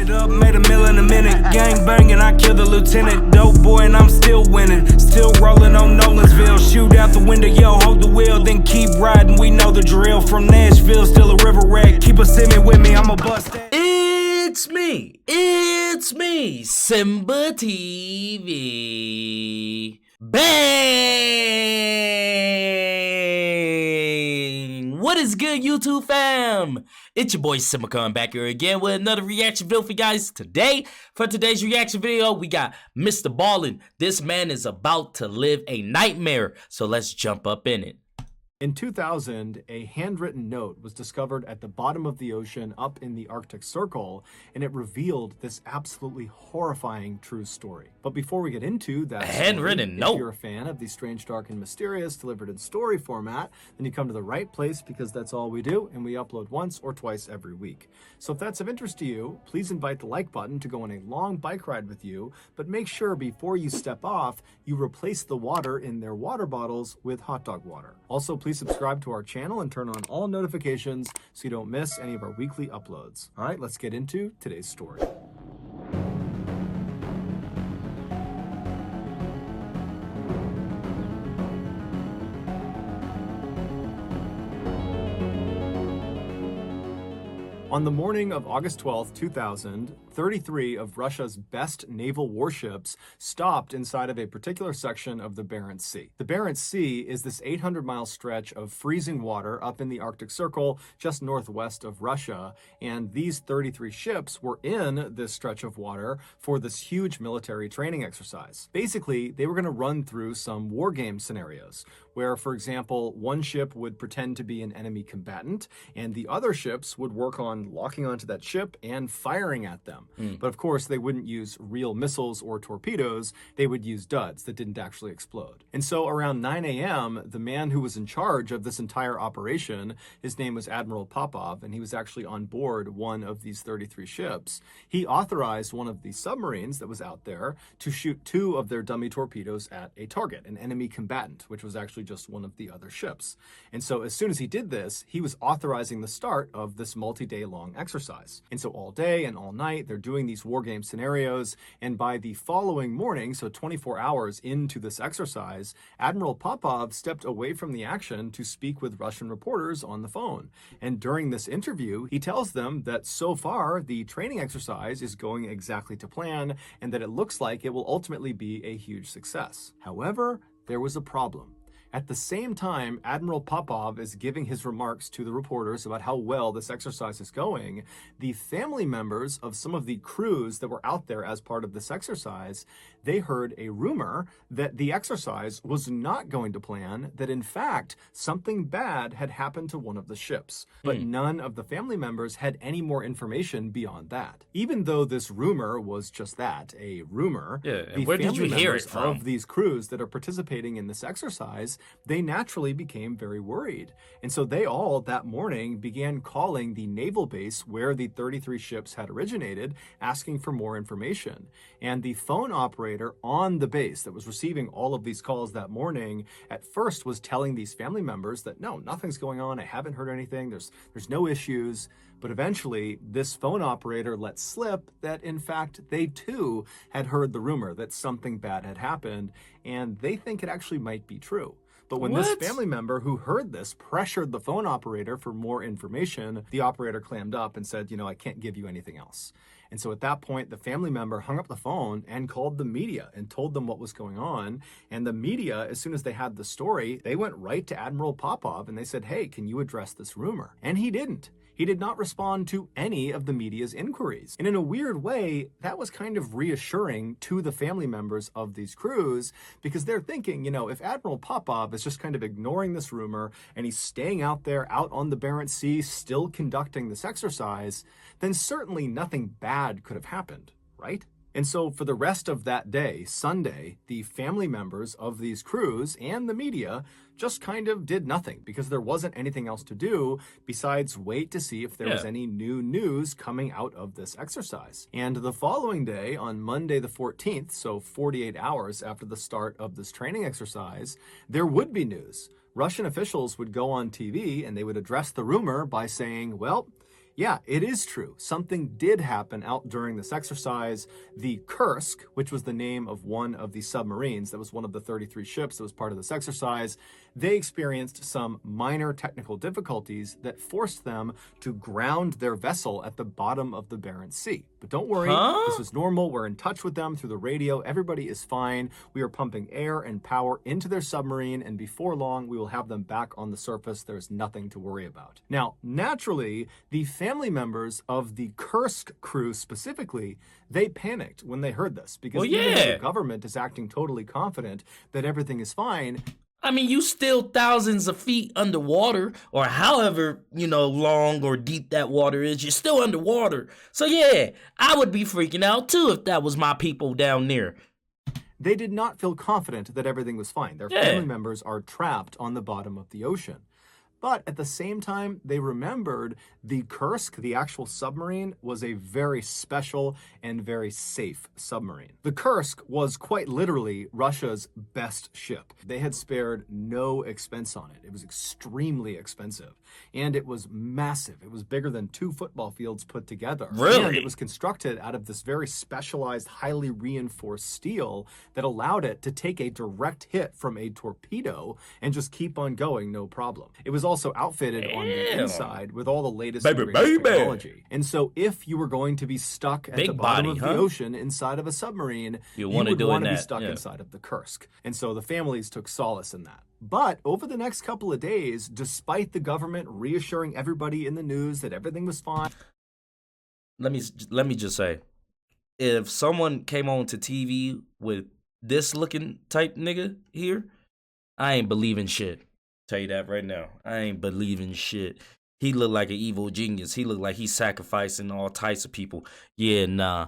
it up, made a meal in a minute. Gang banging, I killed the lieutenant. Dope boy and I'm still winning. Still rolling on Nolansville. Shoot out the window, yo, hold the wheel. Then keep riding, we know the drill. From Nashville, still a river rat. Keep a semi with me, I'm a bust that. It's me, SimbaTv. Bang! What is good, YouTube fam? It's your boy Simba coming back here again with another reaction video for you guys today. For today's reaction video, we got Mr. Ballin. This man is about to live a nightmare, so let's jump up in it. In 2000, a handwritten note was discovered at the bottom of the ocean up in the Arctic Circle, and it revealed this absolutely horrifying true story. But before we get into that handwritten note, if you're a fan of the strange, dark, and mysterious delivered in story format, then you come to the right place because that's all we do, and we upload once or twice every week. So if that's of interest to you, please invite the like button to go on a long bike ride with you, but make sure before you step off, you replace the water in their water bottles with hot dog water. Also, please subscribe to our channel and turn on all notifications so you don't miss any of our weekly uploads. All right, let's get into today's story. On the morning of August 12, 2000, 33 of Russia's best naval warships stopped inside of a particular section of the Barents Sea. The Barents Sea is this 800-mile stretch of freezing water up in the Arctic Circle just northwest of Russia, and these 33 ships were in this stretch of water for this huge military training exercise. Basically, they were going to run through some war game scenarios where, for example, one ship would pretend to be an enemy combatant, and the other ships would work on locking onto that ship and firing at them. But of course, they wouldn't use real missiles or torpedoes. They would use duds that didn't actually explode. And so around 9 a.m., the man who was in charge of this entire operation, his name was Admiral Popov, and he was actually on board one of these 33 ships. He authorized one of the submarines that was out there to shoot 2 of their dummy torpedoes at a target, an enemy combatant, which was actually just one of the other ships. And so as soon as he did this, he was authorizing the start of this multi-day long exercise. And so all day and all night, they're doing these war game scenarios. And by the following morning, so 24 hours into this exercise, Admiral Popov stepped away from the action to speak with Russian reporters on the phone. And during this interview, he tells them that so far, the training exercise is going exactly to plan and that it looks like it will ultimately be a huge success. However, there was a problem. At the same time, Admiral Popov is giving his remarks to the reporters about how well this exercise is going, the family members of some of the crews that were out there as part of this exercise, they heard a rumor that the exercise was not going to plan, that in fact, something bad had happened to one of the ships. But none of the family members had any more information beyond that. Even though this rumor was just that, a rumor, where did you hear it from? Of these crews that are participating in this exercise, they naturally became very worried. And so they all that morning began calling the naval base where the 33 ships had originated, asking for more information. And the phone operator on the base that was receiving all of these calls that morning at first was telling these family members that no, nothing's going on. I haven't heard anything. There's no issues. But eventually, this phone operator let slip that, in fact, they too had heard the rumor that something bad had happened, and they think it actually might be true. But when this family member who heard this pressured the phone operator for more information, the operator clammed up and said, I can't give you anything else. And so at that point, the family member hung up the phone and called the media and told them what was going on. And the media, as soon as they had the story, they went right to Admiral Popov and they said, hey, can you address this rumor? And he didn't. He did not respond to any of the media's inquiries. And in a weird way, that was kind of reassuring to the family members of these crews because they're thinking, if Admiral Popov is just kind of ignoring this rumor and he's staying out there, out on the Barents Sea, still conducting this exercise, then certainly nothing bad could have happened, right? And so for the rest of that day, Sunday, the family members of these crews and the media just kind of did nothing because there wasn't anything else to do besides wait to see if there was any new news coming out of this exercise. And the following day, on Monday the 14th, so 48 hours after the start of this training exercise, there would be news. Russian officials would go on TV and they would address the rumor by saying, well, Yeah, it is true. Something did happen out during this exercise. The Kursk, which was the name of one of the submarines, that was one of the 33 ships that was part of this exercise, they experienced some minor technical difficulties that forced them to ground their vessel at the bottom of the Barents Sea. But don't worry, this is normal. We're in touch with them through the radio. Everybody is fine. We are pumping air and power into their submarine, and before long, we will have them back on the surface. There's nothing to worry about. Now, naturally, the family members of the Kursk crew specifically, they panicked when they heard this, because even though the government is acting totally confident that everything is fine, I mean, you still thousands of feet underwater, or however, long or deep that water is, you're still underwater. So yeah, I would be freaking out too if that was my people down there. they did not feel confident that everything was fine. Their family members are trapped on the bottom of the ocean. But at the same time, they remembered the Kursk, the actual submarine, was a very special and very safe submarine. The Kursk was quite literally Russia's best ship. They had spared no expense on it. It was extremely expensive. And it was massive. It was bigger than 2 football fields put together. Really? And it was constructed out of this very specialized, highly reinforced steel that allowed it to take a direct hit from a torpedo and just keep on going, no problem. It was also outfitted on the inside with all the latest technology. And so if you were going to be stuck at the bottom of the ocean inside of a submarine, you would want to be stuck inside of the Kursk. And so the families took solace in that. But over the next couple of days, despite the government reassuring everybody in the news that everything was fine. Let me just say, if someone came on to TV with this looking type nigga here, I ain't believing shit. Tell you that right now. I ain't believing shit. He looked like an evil genius. He looked like he's sacrificing all types of people. Yeah, nah.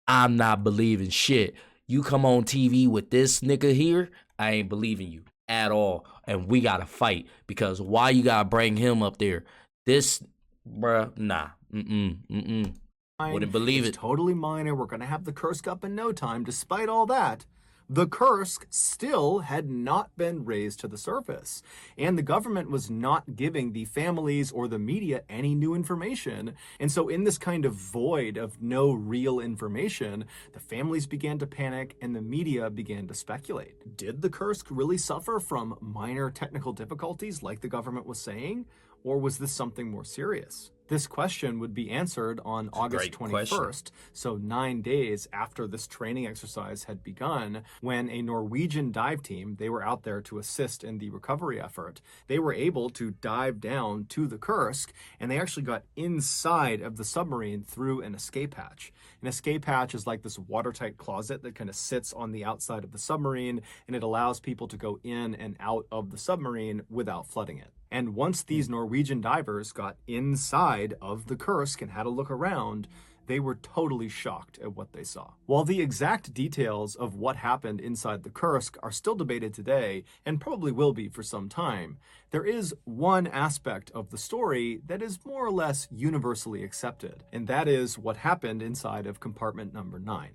I'm not believing shit. You come on TV with this nigga here, I ain't believing you at all. And we gotta fight, because why you gotta bring him up there? This, bruh, nah. Wouldn't believe it. Totally minor. We're gonna have the Kursk up in no time. Despite all that, the Kursk still had not been raised to the surface, and the government was not giving the families or the media any new information. And so in this kind of void of no real information, the families began to panic and the media began to speculate. Did the Kursk really suffer from minor technical difficulties like the government was saying, or was this something more serious? This question would be answered on August 21st, so 9 days after this training exercise had begun, when a Norwegian dive team, they were out there to assist in the recovery effort, they were able to dive down to the Kursk, and they actually got inside of the submarine through an escape hatch. An escape hatch is like this watertight closet that kind of sits on the outside of the submarine, and it allows people to go in and out of the submarine without flooding it. And once these Norwegian divers got inside of the Kursk and had a look around, they were totally shocked at what they saw. While the exact details of what happened inside the Kursk are still debated today, and probably will be for some time, there is one aspect of the story that is more or less universally accepted, and that is what happened inside of compartment number 9.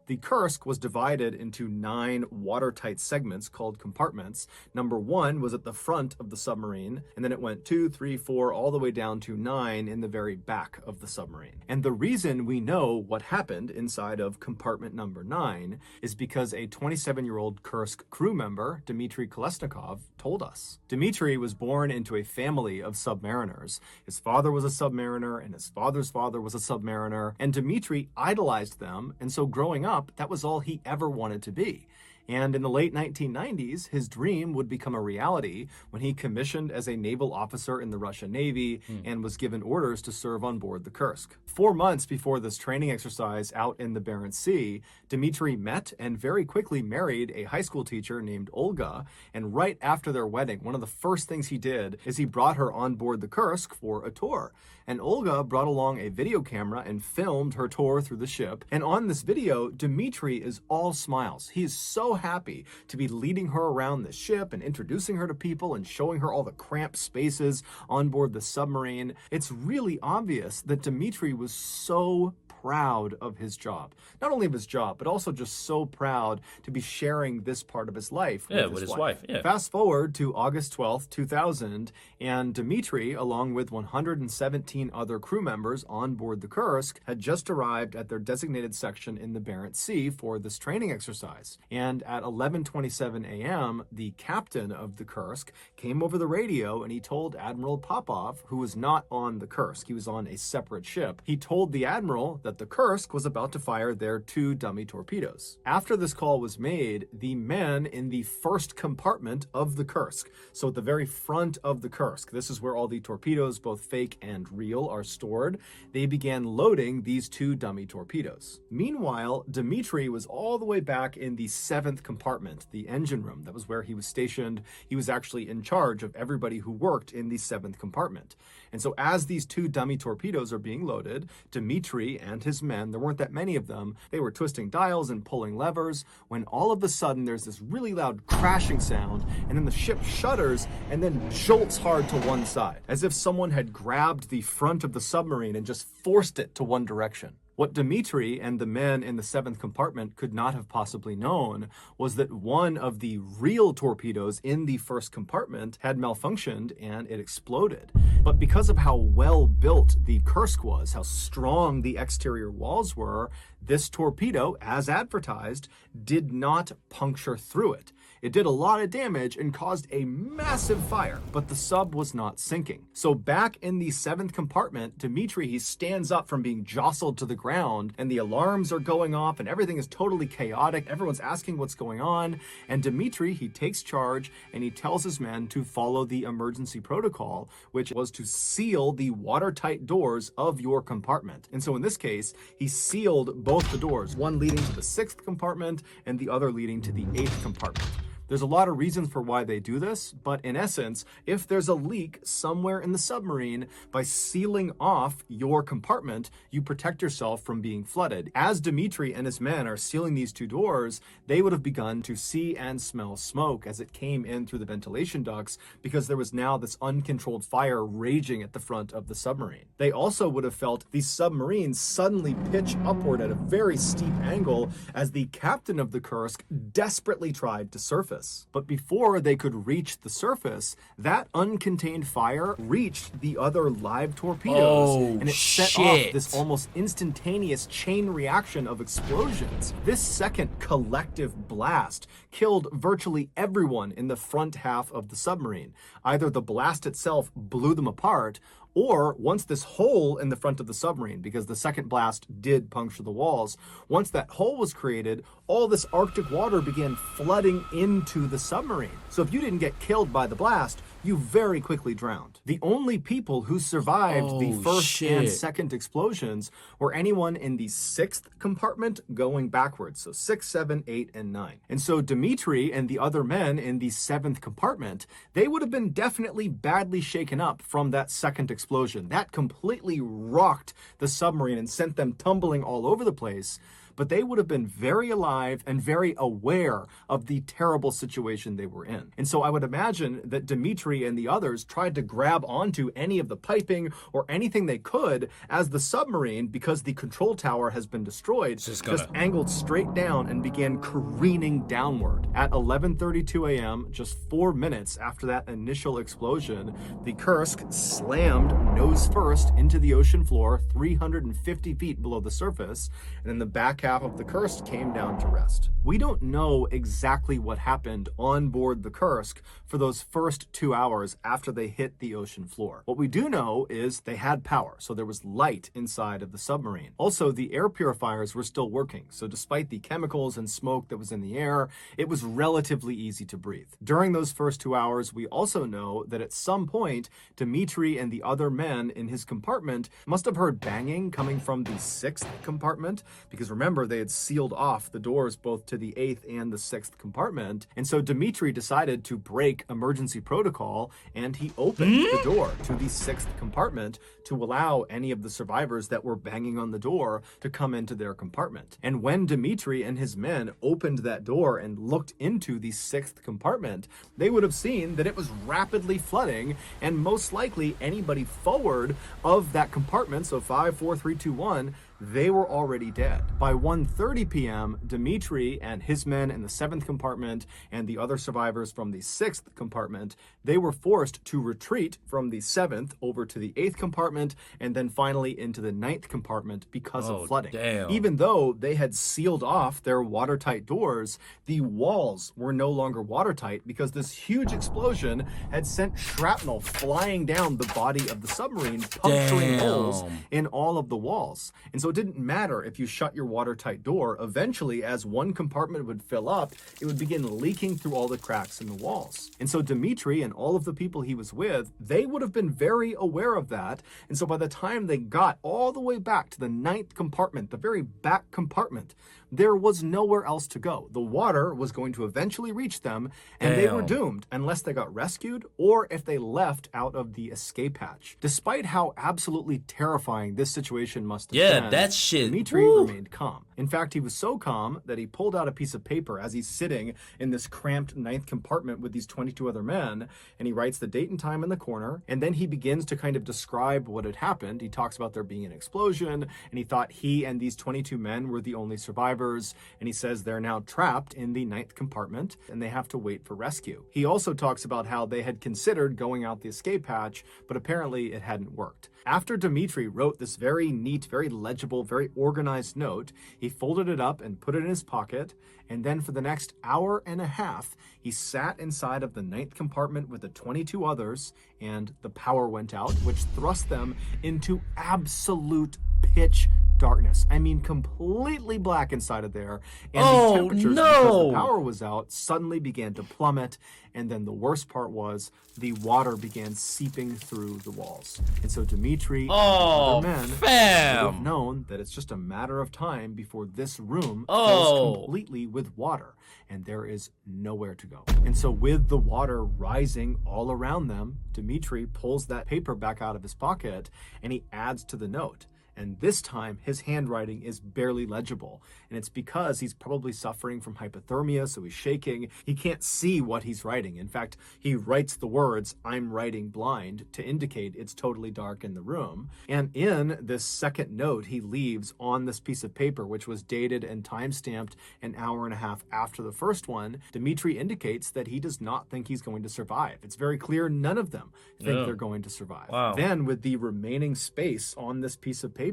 The Kursk was divided into 9 watertight segments called compartments. Number 1 was at the front of the submarine, and then it went 2, 3, 4, all the way down to 9 in the very back of the submarine. And the reason we know what happened inside of compartment number 9 is because a 27-year-old Kursk crew member, Dmitry Kolesnikov, told us. Dmitry was born into a family of submariners. His father was a submariner, and his father's father was a submariner, and Dmitry idolized them, and so growing up, that was all he ever wanted to be. And in the late 1990s, his dream would become a reality when he commissioned as a naval officer in the Russian Navy and was given orders to serve on board the Kursk. 4 months before this training exercise out in the Barents Sea, Dmitry met and very quickly married a high school teacher named Olga. And right after their wedding, one of the first things he did is he brought her on board the Kursk for a tour. And Olga brought along a video camera and filmed her tour through the ship. And on this video, Dmitry is all smiles. He is so happy to be leading her around the ship and introducing her to people and showing her all the cramped spaces on board the submarine. It's really obvious that Dmitry was so proud of his job. Not only of his job, but also just so proud to be sharing this part of his life with his wife. Yeah. Fast forward to August 12th, 2000, and Dmitry, along with 117 other crew members on board the Kursk, had just arrived at their designated section in the Barents Sea for this training exercise. And at 11:27 a.m., the captain of the Kursk came over the radio and he told Admiral Popov, who was not on the Kursk, he was on a separate ship, he told the admiral that the Kursk was about to fire their 2 dummy torpedoes. After this call was made, the men in the first compartment of the Kursk, so at the very front of the Kursk, this is where all the torpedoes, both fake and real, are stored, they began loading these 2 dummy torpedoes. Meanwhile, Dmitry was all the way back in the 7th compartment, the engine room. That was where he was stationed. He was actually in charge of everybody who worked in the 7th compartment. And so as these 2 dummy torpedoes are being loaded, Dmitry and his men, there weren't that many of them, they were twisting dials and pulling levers, when all of a sudden there's this really loud crashing sound, and then the ship shudders and then jolts hard to one side, as if someone had grabbed the front of the submarine and just forced it to one direction. What Dmitry and the men in the 7th compartment could not have possibly known was that one of the real torpedoes in the first compartment had malfunctioned and it exploded. But because of how well built the Kursk was, how strong the exterior walls were, this torpedo, as advertised, did not puncture through it. It did a lot of damage and caused a massive fire, but the sub was not sinking. So back in the 7th compartment, Dmitry, he stands up from being jostled to the ground, and the alarms are going off and everything is totally chaotic. Everyone's asking what's going on, and Dmitry, he takes charge and he tells his men to follow the emergency protocol, which was to seal the watertight doors of your compartment. And so in this case, he sealed both the doors, one leading to the 6th compartment and the other leading to the 8th compartment. There's a lot of reasons for why they do this, but in essence, if there's a leak somewhere in the submarine, by sealing off your compartment, you protect yourself from being flooded. As Dmitry and his men are sealing these 2 doors, they would have begun to see and smell smoke as it came in through the ventilation ducts, because there was now this uncontrolled fire raging at the front of the submarine. They also would have felt the submarine suddenly pitch upward at a very steep angle as the captain of the Kursk desperately tried to surface. But before they could reach the surface, that uncontained fire reached the other live torpedoes, and it set off this almost instantaneous chain reaction of explosions. This second collective blast killed virtually everyone in the front half of the submarine. Either the blast itself blew them apart, or once this hole in the front of the submarine, because the second blast did puncture the walls, once that hole was created, all this Arctic water began flooding into the submarine. So if you didn't get killed by the blast, you very quickly drowned. The only people who survived the first and second explosions were anyone in the 6th compartment going backwards. So 6, 7, 8, and 9. And so Dmitry and the other men in the 7th compartment, they would have been definitely badly shaken up from that second explosion. That completely rocked the submarine and sent them tumbling all over the place. But they would have been very alive and very aware of the terrible situation they were in. And so I would imagine that Dmitry and the others tried to grab onto any of the piping or anything they could as the submarine, because the control tower has been destroyed, just angled straight down and began careening downward. At 11:32 a.m., just 4 minutes after that initial explosion, the Kursk slammed nose first into the ocean floor 350 feet below the surface, and then the back half of the Kursk came down to rest. We don't know exactly what happened on board the Kursk for those first 2 hours after they hit the ocean floor. What we do know is they had power, so there was light inside of the submarine. Also, the air purifiers were still working, so despite the chemicals and smoke that was in the air, it was relatively easy to breathe. During those first 2 hours, we also know that at some point, Dmitry and the other men in his compartment must have heard banging coming from the 6th compartment, because remember, they had sealed off the doors both to the 8th and the 6th compartment. And so Dmitry decided to break emergency protocol, and he opened the door to the 6th compartment to allow any of the survivors that were banging on the door to come into their compartment. And when Dmitry and his men opened that door and looked into the 6th compartment, they would have seen that it was rapidly flooding, and most likely anybody forward of that compartment, so 5, 4, 3, 2, 1, they were already dead. By 1:30 p.m., Dmitry and his men in the 7th compartment and the other survivors from the 6th compartment, they were forced to retreat from the 7th over to the 8th compartment and then finally into the 9th compartment because of flooding. Damn. Even though they had sealed off their watertight doors, the walls were no longer watertight because this huge explosion had sent shrapnel flying down the body of the submarine, puncturing holes in all of the walls. And so it didn't matter if you shut your watertight door. Eventually, as one compartment would fill up, it would begin leaking through all the cracks in the walls. And so Dmitry and all of the people he was with, they would have been very aware of that. And so by the time they got all the way back to the 9th compartment, the very back compartment, there was nowhere else to go. The water was going to eventually reach them, and they were doomed unless they got rescued or if they left out of the escape hatch. Despite how absolutely terrifying this situation must have been, that shit. Dmitry remained calm. In fact, he was so calm that he pulled out a piece of paper as he's sitting in this cramped 9th compartment with these 22 other men, and he writes the date and time in the corner, and then he begins to kind of describe what had happened. He talks about there being an explosion, and he thought he and these 22 men were the only survivors, and he says they're now trapped in the 9th compartment, and they have to wait for rescue. He also talks about how they had considered going out the escape hatch, but apparently it hadn't worked. After Dmitry wrote this very neat, very legible, very organized note, he folded it up and put it in his pocket, and then for the next hour and a half, he sat inside of the 9th compartment with the 22 others, and the power went out, which thrust them into absolute pitch darkness. I mean, completely black inside of there. And the temperatures, because the power was out, suddenly began to plummet. And then the worst part was the water began seeping through the walls. And so Dmitry and the other men would have known that it's just a matter of time before this room fills completely with water. And there is nowhere to go. And so with the water rising all around them, Dmitry pulls that paper back out of his pocket and he adds to the note. And this time, his handwriting is barely legible. And it's because he's probably suffering from hypothermia, so he's shaking. He can't see what he's writing. In fact, he writes the words, "I'm writing blind," to indicate it's totally dark in the room. And in this second note he leaves on this piece of paper, which was dated and time-stamped an hour and a half after the first one, Dmitry indicates that he does not think he's going to survive. It's very clear none of them think they're going to survive. Then, with the remaining space on this piece of paper,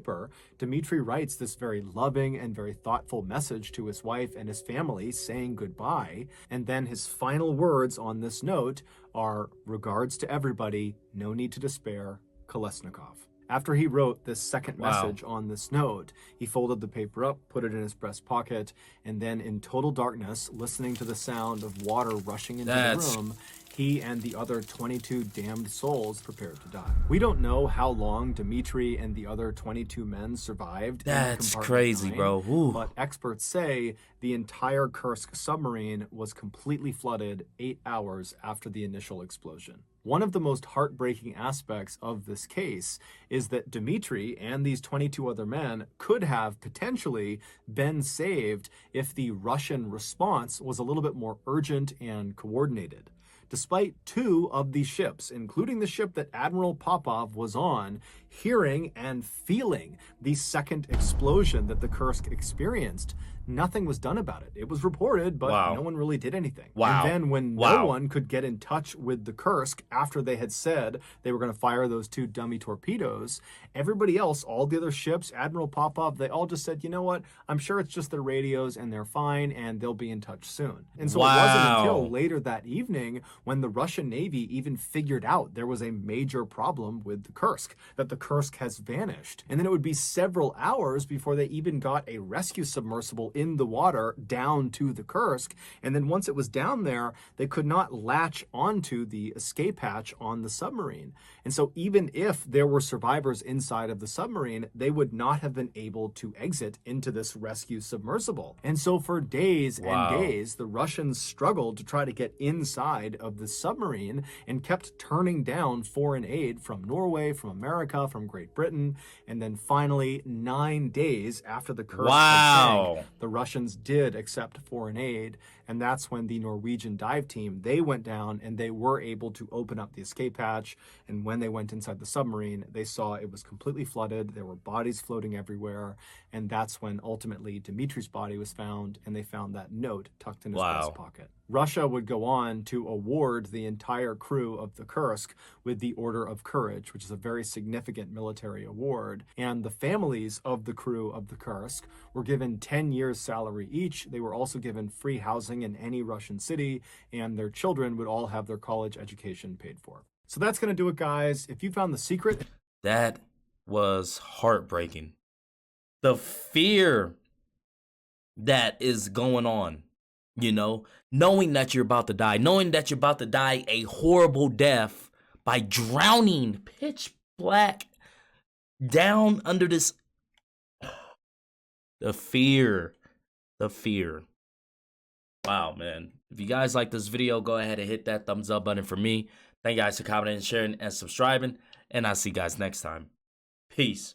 Dmitry writes this very loving and very thoughtful message to his wife and his family saying goodbye. And then his final words on this note are, "Regards to everybody, no need to despair, Kolesnikov." After he wrote this second message on this note, he folded the paper up, put it in his breast pocket, and then in total darkness, listening to the sound of water rushing into the room, he and the other 22 damned souls prepared to die. We don't know how long Dmitry and the other 22 men survived. That's crazy, bro. But experts say the entire Kursk submarine was completely flooded 8 hours after the initial explosion. One of the most heartbreaking aspects of this case is that Dmitry and these 22 other men could have potentially been saved if the Russian response was a little bit more urgent and coordinated. Despite 2 of these ships, including the ship that Admiral Popov was on, hearing and feeling the second explosion that the Kursk experienced, nothing was done about it. It was reported, but no one really did anything. And then when no one could get in touch with the Kursk after they had said they were going to fire those 2 dummy torpedoes, everybody else, all the other ships, Admiral Popov, they all just said, you know what, I'm sure it's just their radios and they're fine and they'll be in touch soon. And so it wasn't until later that evening when the Russian Navy even figured out there was a major problem with the Kursk, that the Kursk has vanished. And then it would be several hours before they even got a rescue submersible in the water down to the Kursk. And then once it was down there, they could not latch onto the escape hatch on the submarine. And so even if there were survivors inside of the submarine, they would not have been able to exit into this rescue submersible. And so for days and days, the Russians struggled to try to get inside of the submarine and kept turning down foreign aid from Norway, from America, from Great Britain. And then finally, 9 days after the Kursk had sank, the Russians did accept foreign aid, And that's when the Norwegian dive team, they went down and they were able to open up the escape hatch. And when they went inside the submarine, they saw it was completely flooded. There were bodies floating everywhere. And that's when ultimately Dmitry's body was found, and they found that note tucked in his breast pocket. Russia would go on to award the entire crew of the Kursk with the Order of Courage, which is a very significant military award. And the families of the crew of the Kursk were given 10 years' salary each. They were also given free housing in any Russian city, and their children would all have their college education paid for. So that's going to do it, guys. If you found the secret... That was heartbreaking. The fear that is going on, you know, knowing that you're about to die, knowing that you're about to die a horrible death by drowning pitch black down under this. The fear. Wow, man. If you guys like this video, go ahead and hit that thumbs up button for me. Thank you guys for commenting, sharing, and subscribing. And I'll see you guys next time. Peace.